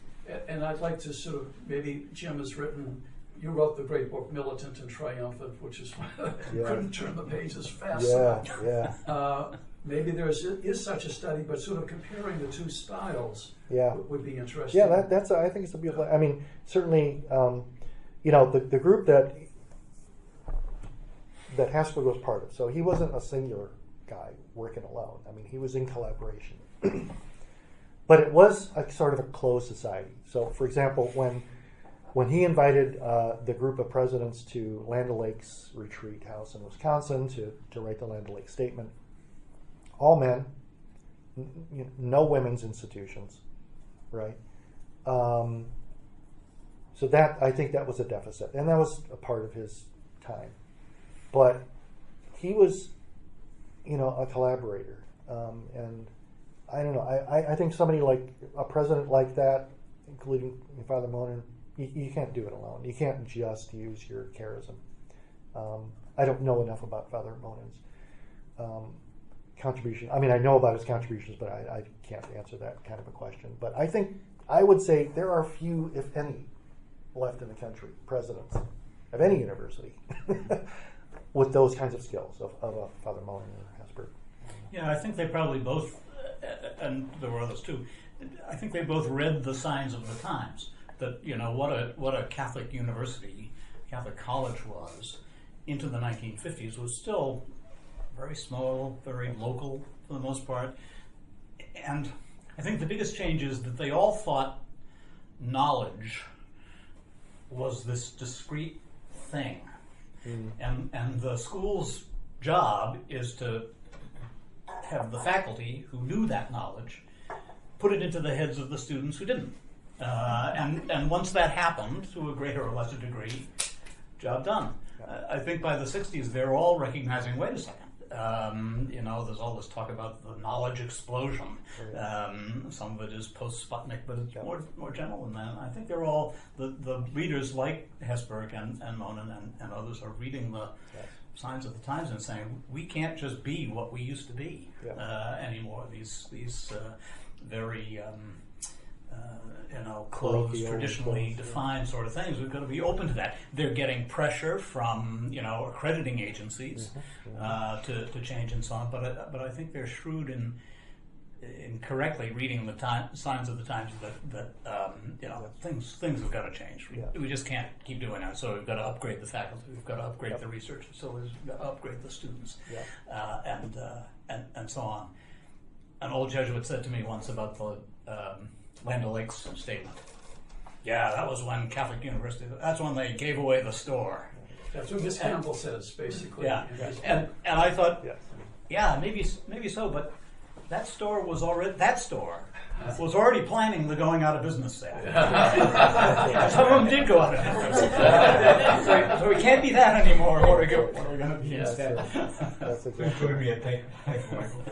and I'd like to sort of, maybe Jim has written, you wrote the great book Militant and Triumphant, which is why I couldn't turn the pages fast enough. Maybe there is such a study, but sort of comparing the two styles would be interesting. Yeah, that's I think it's a beautiful. I mean, certainly, the group that Hesburgh was part of. So he wasn't a singular guy working alone. I mean, he was in collaboration. But it was a sort of a closed society. So, for example, when he invited the group of presidents to Land O'Lakes retreat house in Wisconsin to write the Land O'Lakes statement, all men, no women's institutions, right? So that, I think that was a deficit, and that was a part of his time. But he was, a collaborator, and I don't know. I think somebody like a president like that, including Father Monin, you can't do it alone. You can't just use your charism. I don't know enough about Father Monin's contribution. I mean, I know about his contributions, but I can't answer that kind of a question. But I would say there are few, if any, left in the country, presidents of any university, with those kinds of skills of Father Monin or Hesburgh. Yeah, I think they probably both, and there were others too, I think they both read the signs of the times. That, what a Catholic university, Catholic college was into the 1950s was still very small, very local for the most part. And I think the biggest change is that they all thought knowledge was this discrete thing. And the school's job is to have the faculty who knew that knowledge put it into the heads of the students who didn't. And once that happened, to a greater or lesser degree, job done. I think by the 60s, they're all recognizing, wait a second, there's all this talk about the knowledge explosion. Some of it is post-Sputnik, but it's more general than that. I think they're all, the readers like Hesburgh and Monin and others are reading the signs of the times and saying, we can't just be what we used to be anymore. These very closed, traditionally defined sort of things. We've got to be open to that. They're getting pressure from accrediting agencies to change and so on. But I think they're shrewd in correctly reading the signs of the times that things have got to change. We just can't keep doing that. So we've got to upgrade the faculty. We've got to upgrade the research facilities. We've got to upgrade the students, and so on. An old Jesuit said to me once about the Land O'Lakes statement. Yeah, that was when Catholic University, that's when they gave away the store. That's what Miss Campbell says, basically. Yeah, and I thought, maybe so, but that store was already planning the going out of business sale. Some of them did go out of business. So we can't be that anymore. What are we going to be instead? That's exactly. Thank you, Michael.